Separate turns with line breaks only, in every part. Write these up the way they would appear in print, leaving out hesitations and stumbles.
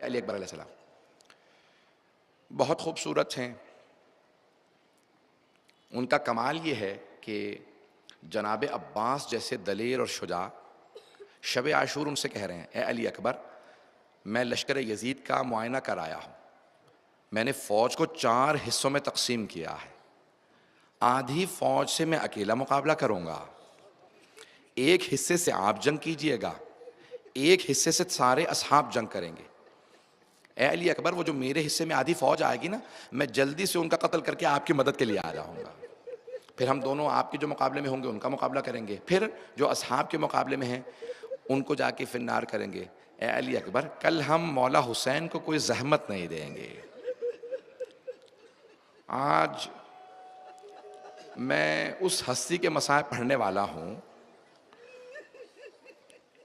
علی اکبر علیہ السلام بہت خوبصورت ہیں. ان کا کمال یہ ہے کہ جناب عباس جیسے دلیر اور شجاع شب عاشور ان سے کہہ رہے ہیں اے علی اکبر میں لشکر یزید کا معائنہ کر آیا ہوں. میں نے فوج کو 4 حصوں میں تقسیم کیا ہے. آدھی فوج سے میں اکیلا مقابلہ کروں گا, ایک حصے سے آپ جنگ کیجئے گا, ایک حصے سے سارے اصحاب جنگ کریں گے. اے علی اکبر وہ جو میرے حصے میں آدھی فوج آئے گی نا, میں جلدی سے ان کا قتل کر کے آپ کی مدد کے لیے آ جاؤں گا. پھر ہم دونوں آپ کے جو مقابلے میں ہوں گے ان کا مقابلہ کریں گے, پھر جو اصحاب کے مقابلے میں ہیں ان کو جا کے فی النار کریں گے. اے علی اکبر کل ہم مولا حسین کو کوئی زحمت نہیں دیں گے. آج میں اس ہستی کے مسائل پڑھنے والا ہوں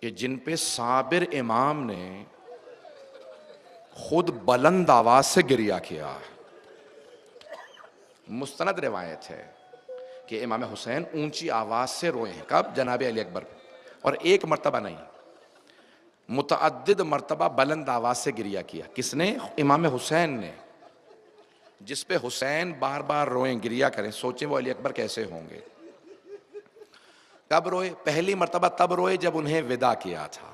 کہ جن پہ صابر امام نے خود بلند آواز سے گریہ کیا. مستند روایت ہے کہ امام حسین اونچی آواز سے روئے ہیں. کب؟ جناب علی اکبر. اور ایک مرتبہ نہیں, متعدد مرتبہ بلند آواز سے گریہ کیا. کس نے؟ امام حسین نے. جس پہ حسین بار بار روئیں, گریہ کریں, سوچیں وہ علی اکبر کیسے ہوں گے. کب روئے؟ پہلی مرتبہ تب روئے جب انہیں وداع کیا تھا.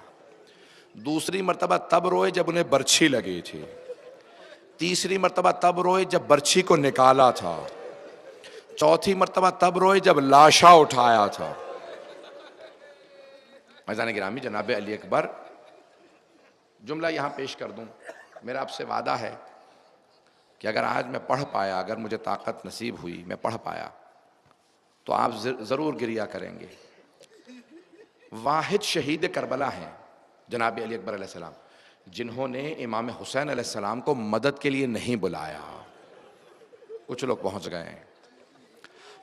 دوسری مرتبہ تب روئے جب انہیں برچھی لگی تھی. تیسری مرتبہ تب روئے جب برچھی کو نکالا تھا. چوتھی مرتبہ تب روئے جب لاشا اٹھایا تھا. عزیزان گرامی, جناب علی اکبر جملہ یہاں پیش کر دوں. میرا آپ سے وعدہ ہے کہ اگر آج میں پڑھ پایا, اگر مجھے طاقت نصیب ہوئی, میں پڑھ پایا تو آپ ضرور گریہ کریں گے. واحد شہید کربلا ہیں جناب علی اکبر علیہ السلام جنہوں نے امام حسین علیہ السلام کو مدد کے لیے نہیں بلایا. کچھ لوگ پہنچ گئے ہیں.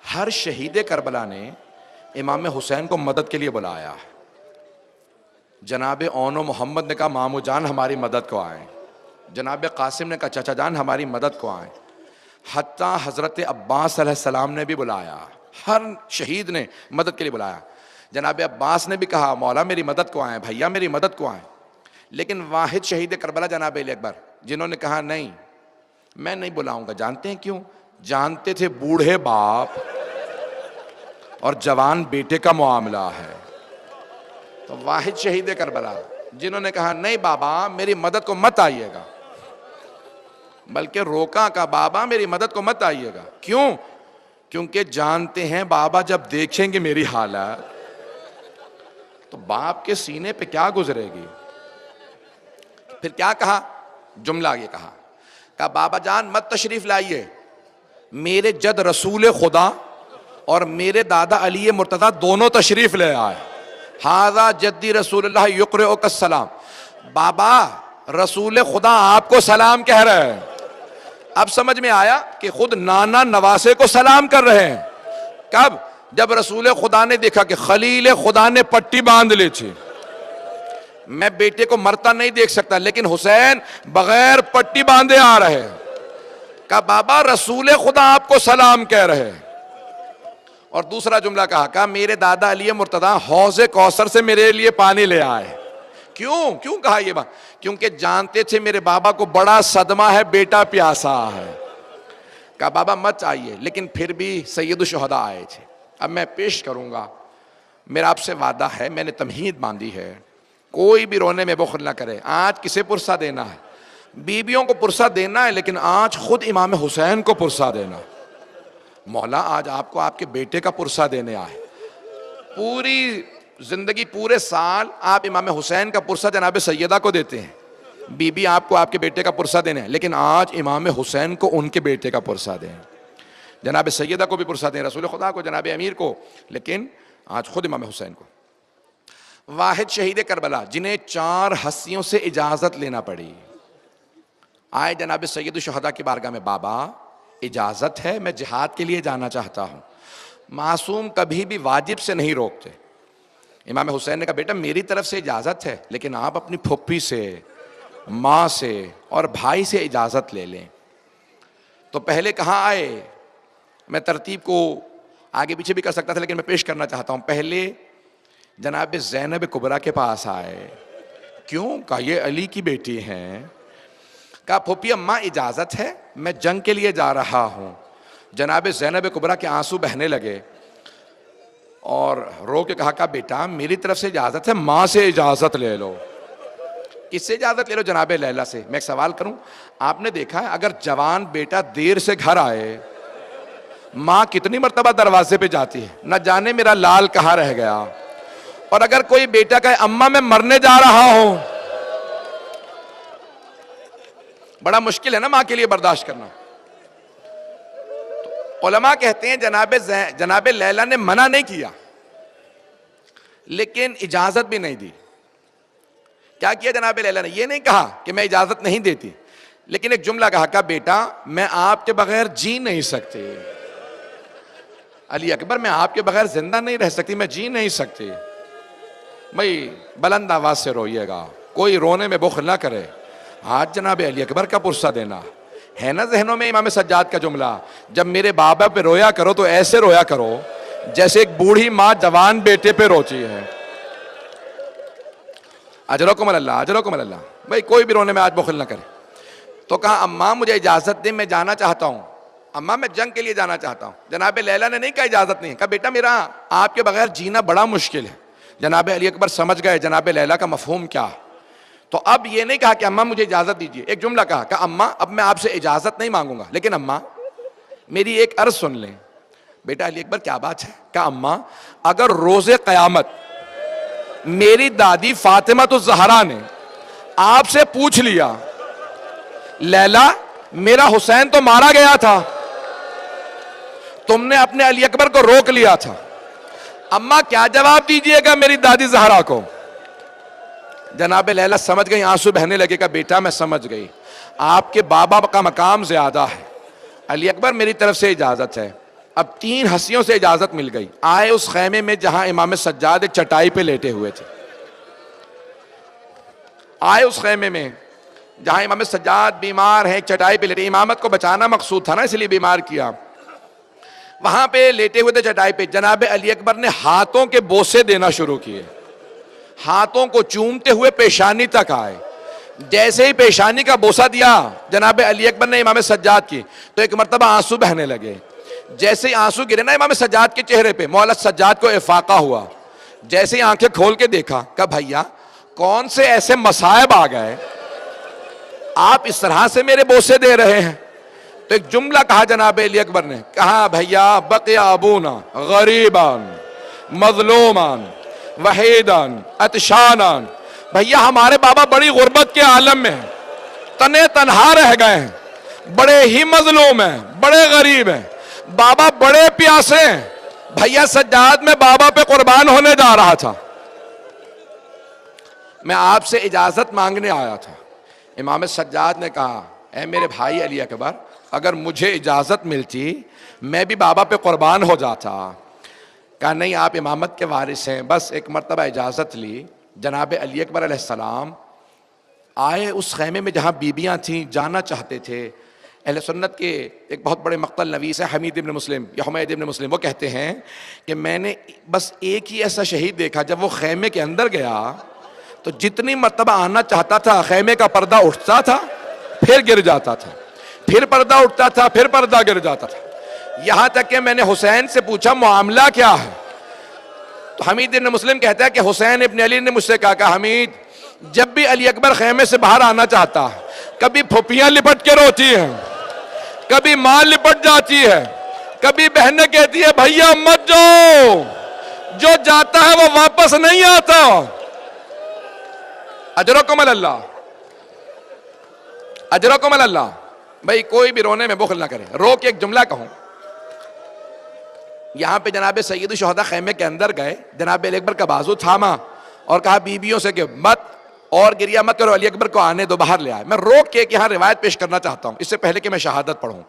ہر شہید کربلا نے امام حسین کو مدد کے لیے بلایا. جناب اون و محمد نے کہا مامو جان ہماری مدد کو آئیں. جناب قاسم نے کہا چچا جان ہماری مدد کو آئیں. حتیٰ حضرت عباس علیہ السلام نے بھی بلایا. ہر شہید نے مدد کے لیے بلایا. جناب عباس نے بھی کہا مولا میری مدد کو آئیں, بھیا میری مدد کو آئیں. لیکن واحد شہید کربلا جناب علی اکبر جنہوں نے کہا نہیں میں نہیں بلاؤں گا. جانتے ہیں کیوں؟ جانتے تھے بوڑھے باپ اور جوان بیٹے کا معاملہ ہے. تو واحد شہید کربلا جنہوں نے کہا نہیں بابا میری مدد کو مت آئیے گا, بلکہ روکا کا بابا میری مدد کو مت آئیے گا. کیوں؟ کیونکہ جانتے ہیں بابا جب دیکھیں گے میری حالت تو باپ کے سینے پہ کیا گزرے گی. پھر کیا کہا؟ جملہ یہ کہا بابا جان مت تشریف لائیے, میرے جد رسول خدا اور میرے دادا علی مرتضیٰ دونوں تشریف لے آئے. ھذا جدی رسول اللہ یقرئک السلام. بابا رسول خدا آپ کو سلام کہہ رہے ہیں. اب سمجھ میں آیا کہ خود نانا نواسے کو سلام کر رہے ہیں. کب؟ جب رسول خدا نے دیکھا کہ خلیل خدا نے پٹی باندھ لی تھی. میں بیٹے کو مرتا نہیں دیکھ سکتا, لیکن حسین بغیر پٹی باندھے آ رہے ہیں. کہا بابا رسول خدا آپ کو سلام کہہ رہے ہیں. اور دوسرا جملہ کہا میرے دادا علی مرتضیٰ حوض کوثر سے میرے لیے پانی لے آئے. کیوں کہا یہ بات؟ کیونکہ جانتے تھے میرے بابا کو بڑا صدمہ ہے, بیٹا پیاسا ہے. کہا بابا مت آئیے, لیکن پھر بھی سید الشہداء آئے تھے. اب میں پیش کروں گا. میرا آپ سے وعدہ ہے, میں نے تمہید باندھی ہے, کوئی بھی رونے میں بخل نہ کرے. آج کسے پرسہ دینا ہے؟ بیویوں کو پرسہ دینا ہے, لیکن آج خود امام حسین کو پرسہ دینا. مولا آج آپ کو آپ کے بیٹے کا پرسہ دینے آئے. پوری زندگی پورے سال آپ امام حسین کا پرسہ جناب سیدہ کو دیتے ہیں, بی بی آپ کو آپ کے بیٹے کا پرسہ دینے ہیں, لیکن آج امام حسین کو ان کے بیٹے کا پرسہ دیں. جناب سیدہ کو بھی پرسہ دیں, رسول خدا کو, جناب امیر کو, لیکن آج خود امام حسین کو. واحد شہید کربلا جنہیں 4 ہستیوں سے اجازت لینا پڑی. آئے جناب سید الشہداء کی بارگاہ میں, بابا اجازت ہے, میں جہاد کے لیے جانا چاہتا ہوں. معصوم کبھی بھی واجب سے نہیں روکتے. امام حسین نے کہا بیٹا میری طرف سے اجازت ہے, لیکن آپ اپنی پھپھی سے, ماں سے اور بھائی سے اجازت لے لیں. تو پہلے کہاں آئے؟ میں ترتیب کو آگے پیچھے بھی کر سکتا تھا, لیکن میں پیش کرنا چاہتا ہوں. پہلے جناب زینب کبریٰ کے پاس آئے. کیوں؟ کہا یہ علی کی بیٹی ہیں, کہا پھوپھی اماں اجازت ہے، میں جنگ کے لیے جا رہا ہوں۔ جناب زینب کبریٰ کے آنسو بہنے لگے اور رو کے کہا بیٹا میری طرف سے اجازت ہے، ماں سے اجازت لے لو۔ کس سے اجازت لے لو؟ جناب لیلا سے۔ میں ایک سوال کروں، آپ نے دیکھا ہے اگر جوان بیٹا دیر سے گھر آئے، ماں کتنی مرتبہ دروازے پہ جاتی ہے، نہ جانے میرا لال کہاں رہ گیا؟ اور اگر کوئی بیٹا کہے اماں میں مرنے جا رہا ہوں، بڑا مشکل ہے نا ماں کے لیے برداشت کرنا۔ علماء کہتے ہیں جناب لیلا نے منع نہیں کیا لیکن اجازت بھی نہیں دی۔ کیا کیا جناب لیلا نے؟ یہ نہیں کہا کہ میں اجازت نہیں دیتی، لیکن ایک جملہ کہا بیٹا میں آپ کے بغیر جی نہیں سکتی، علی اکبر میں آپ کے بغیر زندہ نہیں رہ سکتی، میں جی نہیں سکتی۔ بھائی بلند آواز سے روئیے گا، کوئی رونے میں بخل نہ کرے۔ آج جناب علی اکبر کا پرسہ دینا ہے نا ذہنوں میں امام سجاد کا جملہ، جب میرے بابا پہ رویا کرو تو ایسے رویا کرو جیسے ایک بوڑھی ماں جوان بیٹے پہ روتی ہے۔ اجرکم اللہ، اجرکم اللہ۔ بھائی کوئی بھی رونے میں آج بخل نہ کرے۔ تو کہا اماں مجھے اجازت دیں، میں جانا چاہتا ہوں، اماں میں جنگ کے لیے جانا چاہتا ہوں۔ جناب لیلا نے نہیں کہا اجازت نہیں، کہا بیٹا میرا آپ کے بغیر جینا بڑا مشکل ہے۔ جناب علی اکبر سمجھ گئے جناب لیلا کا مفہوم کیا، تو اب یہ نہیں کہا کہ اماں مجھے اجازت دیجیے، ایک جملہ کہا کہ اماں اب میں آپ سے اجازت نہیں مانگوں گا، لیکن اماں میری ایک عرض سن لیں۔ بیٹا علی اکبر کیا بات ہے؟ کہ اماں اگر روز قیامت میری دادی فاطمہ الزہرا نے آپ سے پوچھ لیا لیلا میرا حسین تو مارا گیا تھا، تم نے اپنے علی اکبر کو روک لیا تھا، اماں کیا جواب دیجئے گا میری دادی زہرا کو؟ جناب لیلا سمجھ گئی، آنسو بہنے لگے گا بیٹا میں سمجھ گئی، آپ کے بابا کا مقام زیادہ ہے، علی اکبر میری طرف سے اجازت ہے۔ اب 3 ہنسیوں سے اجازت مل گئی، آئے اس خیمے میں جہاں امام سجاد ایک چٹائی پہ لیٹے ہوئے تھے، آئے اس خیمے میں جہاں امام سجاد بیمار ہیں، ایک چٹائی پہ لیٹے، امامت کو بچانا مقصود تھا نا اس لیے بیمار کیا، وہاں پہ لیٹے ہوئے تھے چٹائی پہ۔ جناب علی اکبر نے ہاتھوں کے بوسے دینا شروع کیے، ہاتھوں کو چومتے ہوئے پیشانی تک آئے۔ جیسے ہی پیشانی کا بوسہ دیا جناب علی اکبر نے امام سجاد کی تو ایک مرتبہ آنسو بہنے لگے۔ جیسے ہی آنسو گرے نا امام سجاد کے چہرے پہ، مولا سجاد کو افاقہ ہوا۔ جیسے ہی آنکھیں کھول کے دیکھا کہ بھیا کون سے ایسے مصائب آ گئے آپ اس طرح سے میرے بوسے دے رہے ہیں؟ تو ایک جملہ کہا جناب علی اکبر نے، کہا بھیا بقی ابونا غریبان مظلومان وحیدان عطشانان، بھیا ہمارے بابا بڑی غربت کے عالم میں ہیں، تنے تنہا رہ گئے ہیں، بڑے ہی مظلوم ہیں، بڑے غریب ہیں، بابا بڑے پیاسے ہیں۔ بھیا سجاد میں بابا پہ قربان ہونے جا رہا تھا، میں آپ سے اجازت مانگنے آیا تھا۔ امام سجاد نے کہا اے میرے بھائی علی اکبر اگر مجھے اجازت ملتی میں بھی بابا پہ قربان ہو جاتا۔ کہا نہیں آپ امامت کے وارث ہیں، بس ایک مرتبہ اجازت لی۔ جناب علی اکبر علیہ السلام آئے اس خیمے میں جہاں بیبیاں تھیں، جانا چاہتے تھے۔ اہل سنت کے ایک بہت بڑے مقتل نویس ہیں حمید ابن مسلم یا حمید ابن مسلم، وہ کہتے ہیں کہ میں نے بس ایک ہی ایسا شہید دیکھا جب وہ خیمے کے اندر گیا تو جتنی مرتبہ آنا چاہتا تھا خیمے کا پردہ اٹھتا تھا پھر گر جاتا تھا، پھر پردہ اٹھتا تھا پھر پردہ گر جاتا تھا، یہاں تک کہ میں نے حسین سے پوچھا معاملہ کیا ہے؟ تو حمید ابن مسلم کہتا ہے کہ حسین ابن علی نے مجھ سے کہا کہ حمید جب بھی علی اکبر خیمے سے باہر آنا چاہتا کبھی پھوپھیاں لپٹ کے روتی ہیں، کبھی ماں لپٹ جاتی ہے، کبھی بہنیں کہتی ہے بھیا مت جاؤ، جو جاتا ہے وہ واپس نہیں آتا۔ اجرکم اللہ، اجرکم اللہ۔ بھائی کوئی بھی رونے میں بخل نہ کرے۔ رو کے ایک جملہ کہوں، یہاں پہ جناب سید الشہداء خیمے کے اندر گئے، جناب علی اکبر کا بازو تھاما اور کہا بیویوں سے کہ مت اور گریہ مت کرو، علی اکبر کو آنے دو، باہر لے آئے۔ میں روک کے یہاں روایت پیش کرنا چاہتا ہوں اس سے پہلے کہ میں شہادت پڑھوں۔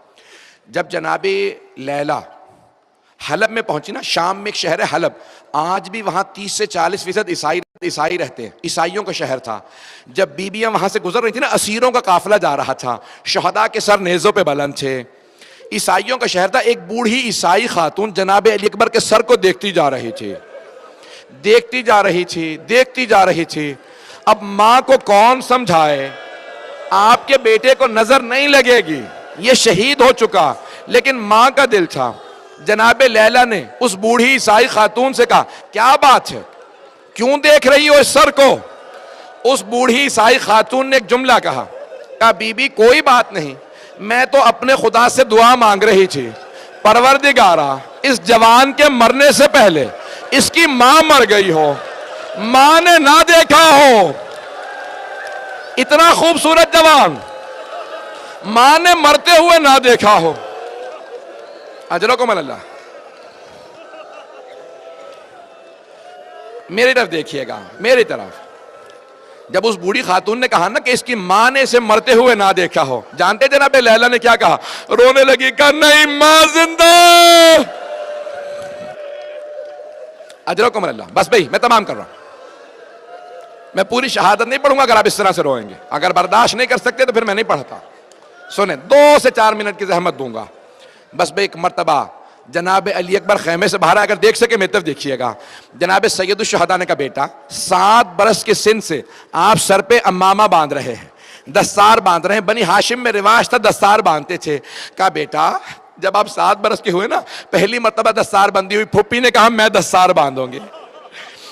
جب جناب لیلا حلب میں پہنچی نا، شام میں ایک شہر ہے حلب، آج بھی وہاں 30 سے 40% عیسائی رہتے ہیں، عیسائیوں کا شہر تھا۔ جب بیویاں وہاں سے گزر رہی تھی نا، اسیروں کا قافلہ جا رہا تھا، شہداء کے سر نیزوں پہ بلند تھے، عیسائیوں کا شہر تھا۔ ایک بوڑھی عیسائی خاتون جناب علی اکبر کے سر کو دیکھتی جا رہی تھی، دیکھتی جا رہی تھی، دیکھتی جا رہی تھی۔ اب ماں کو کون سمجھائے؟ آپ کے بیٹے کو نظر نہیں لگے گی، یہ شہید ہو چکا، لیکن ماں کا دل تھا۔ جناب لیلا نے اس بوڑھی عیسائی خاتون سے کہا کیا بات ہے، کیوں دیکھ رہی ہو اس سر کو؟ اس بوڑھی عیسائی خاتون نے ایک جملہ کہا بی بی کوئی بات نہیں، میں تو اپنے خدا سے دعا مانگ رہی تھی، پروردگارا اس جوان کے مرنے سے پہلے اس کی ماں مر گئی ہو، ماں نے نہ دیکھا ہو، اتنا خوبصورت جوان ماں نے مرتے ہوئے نہ دیکھا ہو۔ اجرکم اللہ۔ میری طرف دیکھیے گا، میری طرف۔ جب اس بوڑھی خاتون نے کہا نا کہ اس کی ماں نے اسے مرتے ہوئے نہ دیکھا ہو، جانتے جناب لیلا نے کیا کہا؟ رونے لگی، کہا نہیں ماں زندہ۔ اجرکم اللہ۔ بس بھئی میں تمام کر رہا ہوں، میں پوری شہادت نہیں پڑھوں گا اگر آپ اس طرح سے روئیں گے، اگر برداشت نہیں کر سکتے تو پھر میں نہیں پڑھتا۔ سنیں، 2 سے 4 منٹ کی زحمت دوں گا۔ بس بھئی ایک مرتبہ جناب علی اکبر خیمے سے باہر اگر دیکھ سکے میری طرف دیکھیے گا، جناب سید الشہداء کا بیٹا 7 برس کے سن سے آپ سر پہ امامہ باندھ رہے ہیں، دستار باندھ رہے ہیں۔ بنی ہاشم میں رواج تھا دستار باندھتے تھے۔ کہا بیٹا جب آپ 7 برس کے ہوئے نا، پہلی مرتبہ دستار بندی ہوئی، پھپھی نے کہا میں دستار باندھوں گی۔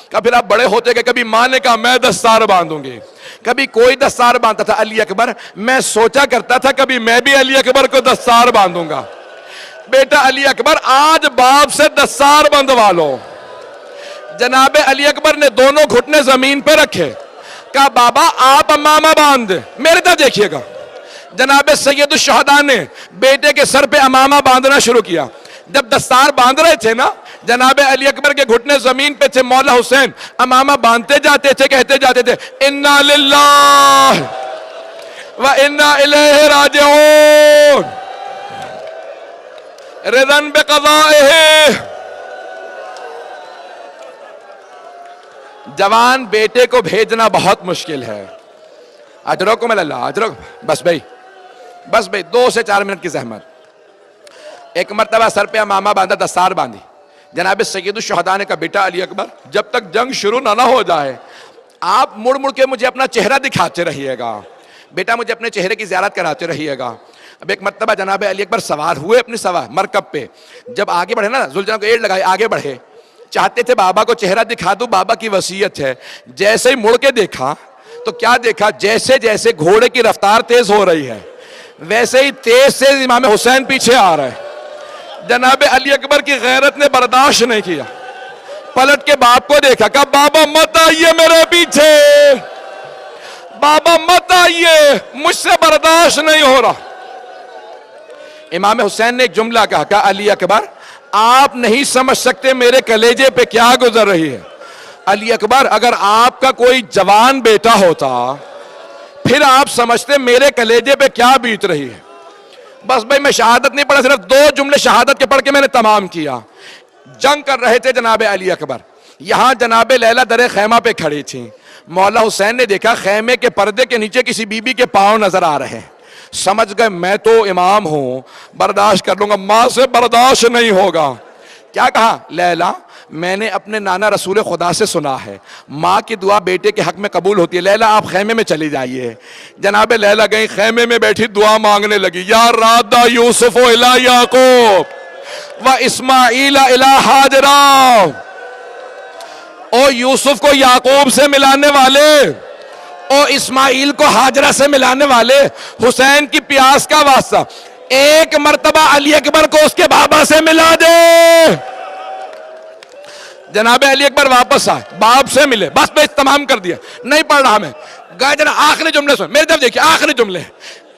کہا پھر آپ بڑے ہوتے گئے، کبھی ماں نے کہا میں دستار باندھوں گی، کبھی کوئی دستار باندھتا تھا۔ علی اکبر میں سوچا کرتا تھا کبھی میں بھی علی اکبر کو دستار باندھوں گا۔ بیٹا علی اکبر آج باپ سے دستار بندھوا لو۔ جناب علی اکبر نے دونوں گھٹنے زمین پہ رکھے، کہا بابا آپ امامہ باندھ دیں۔ میرے طرف دیکھیے گا، جناب سید الشہداء نے بیٹے کے سر پہ امامہ باندھنا شروع کیا۔ جب دستار باندھ رہے تھے نا، جناب علی اکبر کے گھٹنے زمین پہ تھے، مولا حسین امامہ باندھتے جاتے تھے، کہتے جاتے تھے انا للہ و انا الیہ راجعون رضن بقضائہ۔ جوان بیٹے کو بھیجنا بہت مشکل ہے۔ اجرکم اللہ، اجرکم۔ بس بھئی 2 سے 4 منٹ کی زحمت۔ ایک مرتبہ سر پہ امامہ باندھا، دستار باندھی۔ جناب سید الشہداء نے کہا بیٹا علی اکبر جب تک جنگ شروع نہ ہو جائے آپ مڑ مڑ کے مجھے اپنا چہرہ دکھاتے رہیے گا، بیٹا مجھے اپنے چہرے کی زیارت کراتے رہیے گا۔ اب ایک مرتبہ جناب علی اکبر سوار ہوئے اپنی مرکب پہ، جب آگے بڑھے نا، ذوالجلال کو ایڑ لگائے آگے بڑھے، چاہتے تھے بابا کو چہرہ دکھا دوں، بابا کی وصیت ہے۔ جیسے ہی مڑ کے دیکھا تو کیا دیکھا؟ جیسے جیسے گھوڑے کی رفتار تیز ہو رہی ہے ویسے ہی تیز سے امام حسین پیچھے آ رہا ہے۔ جناب علی اکبر کی غیرت نے برداشت نہیں کیا، پلٹ کے باپ کو دیکھا، کہا بابا مت آئیے میرے پیچھے، بابا مت آئیے، مجھ سے برداشت نہیں ہو رہا۔ امام حسین نے ایک جملہ کہا علی اکبر آپ نہیں سمجھ سکتے میرے کلیجے پہ کیا گزر رہی ہے۔ علی اکبر اگر آپ کا کوئی جوان بیٹا ہوتا پھر آپ سمجھتے میرے کلیجے پہ کیا بیت رہی ہے۔ بس بھئی میں شہادت نہیں پڑھا، صرف 2 جملے شہادت کے پڑھ کے میں نے تمام کیا۔ جنگ کر رہے تھے جناب علی اکبر، یہاں جناب لیلا در خیمہ پہ کھڑی تھی۔ مولا حسین نے دیکھا خیمے کے پردے کے نیچے کسی بی بی کے پاؤں نظر آ رہے ہیں، سمجھ گئے میں تو امام ہوں، برداشت کر لوں گا، ماں سے برداشت نہیں ہوگا۔ کیا کہا؟ لیلا میں نے اپنے نانا رسول خدا سے سنا ہے ماں کی دعا بیٹے کے حق میں قبول ہوتی ہے، لیلا آپ خیمے میں چلی جائیے۔ جناب لیلا گئی، خیمے میں بیٹھی دعا مانگنے لگی، یا رادہ یوسف الی یعقوب و اسماعیل الی ہاجرہ، او یوسف کو یعقوب سے ملانے والے، او اسماعیل کو ہاجرہ سے ملانے والے، حسین کی پیاس کا واسطہ ایک مرتبہ علی اکبر کو اس کے بابا سے ملا دے۔ جناب علی اکبر واپس آئے، باپ سے ملے، بس میں تمام کر دیا، نہیں پڑھ رہا میں، گئے جناب آخری جملے سن، میری طرف دیکھیں آخری جملے۔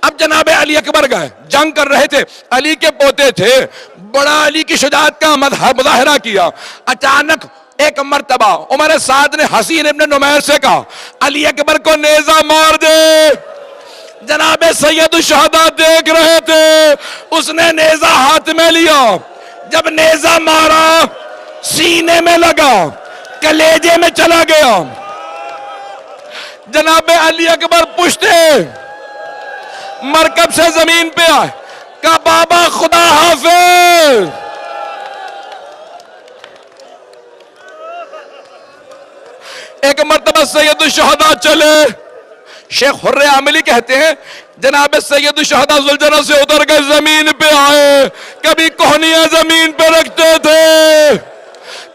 اب جناب علی اکبر گئے، جنگ کر رہے تھے، علی کے پوتے تھے، بڑا علی کی شجاعت کا مظاہرہ کیا۔ اچانک ایک مرتبہ عمر سعد نے حسین ابن نمیر سے کہا علی اکبر کو نیزہ مار دے۔ جناب سید الشہداء دیکھ رہے تھے، اس نے نیزہ ہاتھ میں لیا، جب نیزہ مارا سینے میں لگا، کلیجے میں چلا گیا۔ جناب علی اکبر پشتے مرکب سے زمین پہ آئے، کہا بابا خدا حافظ۔ ایک مرتبہ سید الشہداء چلے، شیخ حر عاملی کہتے ہیں جناب سید الشہداء ذوالجلال سے اتر کے زمین پہ آئے، کبھی کوہنیاں زمین پہ رکھتے تھے،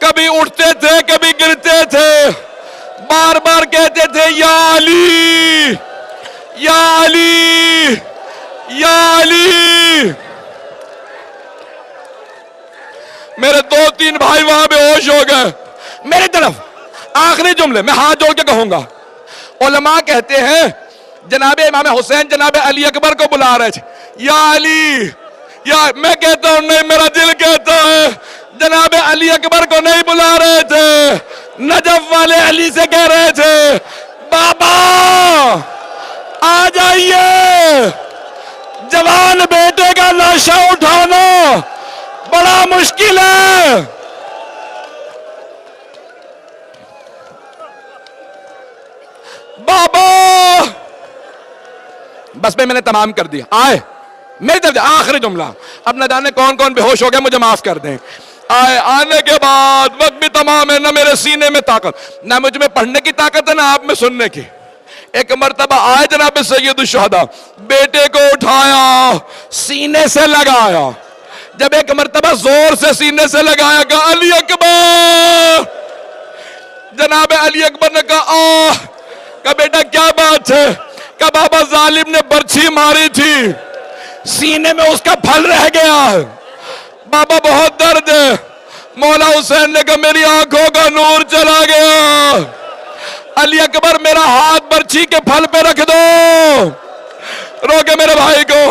کبھی اٹھتے تھے کبھی گرتے تھے، بار بار کہتے تھے یا علی یا علی یا علی۔ میرے 2-3 بھائی وہاں بے ہوش ہو گئے۔ میری طرف آخری جملے میں ہاتھ جوڑ کے کہوں گا، علماء کہتے ہیں جناب امام حسین جناب علی اکبر کو بلا رہے تھے، یا علی یا، میں کہتا ہوں نہیں، میرا دل کہتا ہے جناب علی اکبر کو نہیں بلا رہے تھے، نجف والے علی سے کہہ رہے تھے بابا آ جائیے، جوان بیٹے کا لاشا اٹھانا بڑا مشکل ہے۔ بابا بس میں نے تمام کر دیا، آئے میری طرف آخری جملہ، اب نہ جانے کون کون بے ہوش ہو گیا، مجھے معاف کر دیں۔ آئے، آنے کے بعد وقت بھی تمام ہے، نہ میرے سینے میں طاقت، نہ مجھ میں پڑھنے کی طاقت ہے، نہ آپ میں سننے کی۔ ایک مرتبہ آئے جناب سید الشہداء، بیٹے کو اٹھایا، سینے سے لگایا، جب ایک مرتبہ زور سے سینے سے لگایا، کہا علی اکبر، جناب علی اکبر نے کہا کہا بیٹا کیا بات ہے؟ کہا بابا ظالم نے برچھی ماری تھی، سینے میں اس کا پھل رہ گیا، بابا بہت درد ہے۔ مولا حسین نے کہا میری آنکھوں کا نور چلا گیا، علی اکبر میرا ہاتھ برچھی کے پھل پہ رکھ دو، روکے میرے بھائی کو۔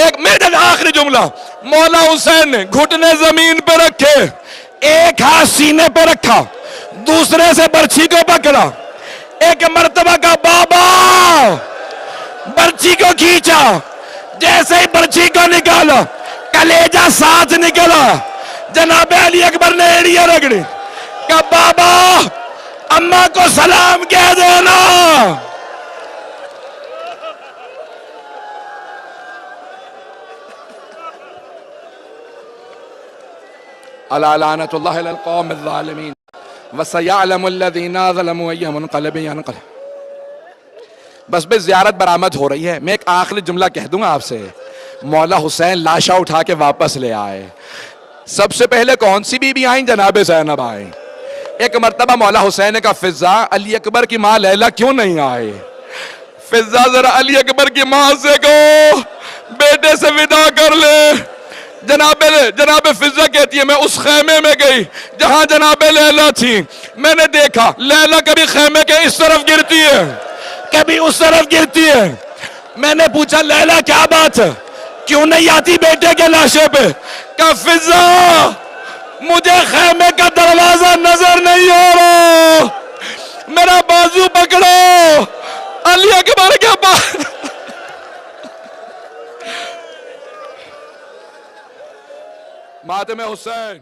ایک میرے آخری جملہ، مولا حسین نے گھٹنے زمین پہ رکھے، ایک ہاتھ سینے پہ رکھا، دوسرے سے برچھی کو پکڑا، ایک مرتبہ کا بابا، برچھی کو کھینچا، جیسے ہی برچھی کو نکالا کلیجہ ساتھ نکلا، جناب علی اکبر نے ایڑیاں رگڑی، کہا بابا اماں کو سلام کہہ دینا۔ الا لعنۃ اللہ علی القوم الظالمین وسیعلم الذین ظلموا ای منقلب ینقلب۔ بس زیارت برآمد ہو رہی ہے، میں ایک آخری جملہ کہہ دوں گا آپ سے، مولا حسین لاشا اٹھا کے واپس لے آئے۔ سب سے پہلے کون سی بی بی آئیں؟ جناب زینب آئیں۔ ایک مرتبہ مولا حسین نے کہا فضا، علی اکبر کی ماں لیلا کیوں نہیں آئے؟ فضا ذرا علی اکبر کی ماں سے کہو بیٹے سے ودا کر لے۔ جناب فضا کہتی ہے میں اس خیمے میں گئی جہاں جناب لیلا تھی، میں نے دیکھا لیلا کبھی خیمے کے اس طرف گرتی ہے کبھی اس طرف گرتی ہے، میں نے پوچھا لیلا کیا بات ہے، کیوں نہیں آتی بیٹے کے لاشے پہ؟ کہا فضا مجھے خیمے کا دروازہ نظر نہیں آ رہا، میرا بازو پکڑو۔ علی اکبر کے پاس ماتم حسین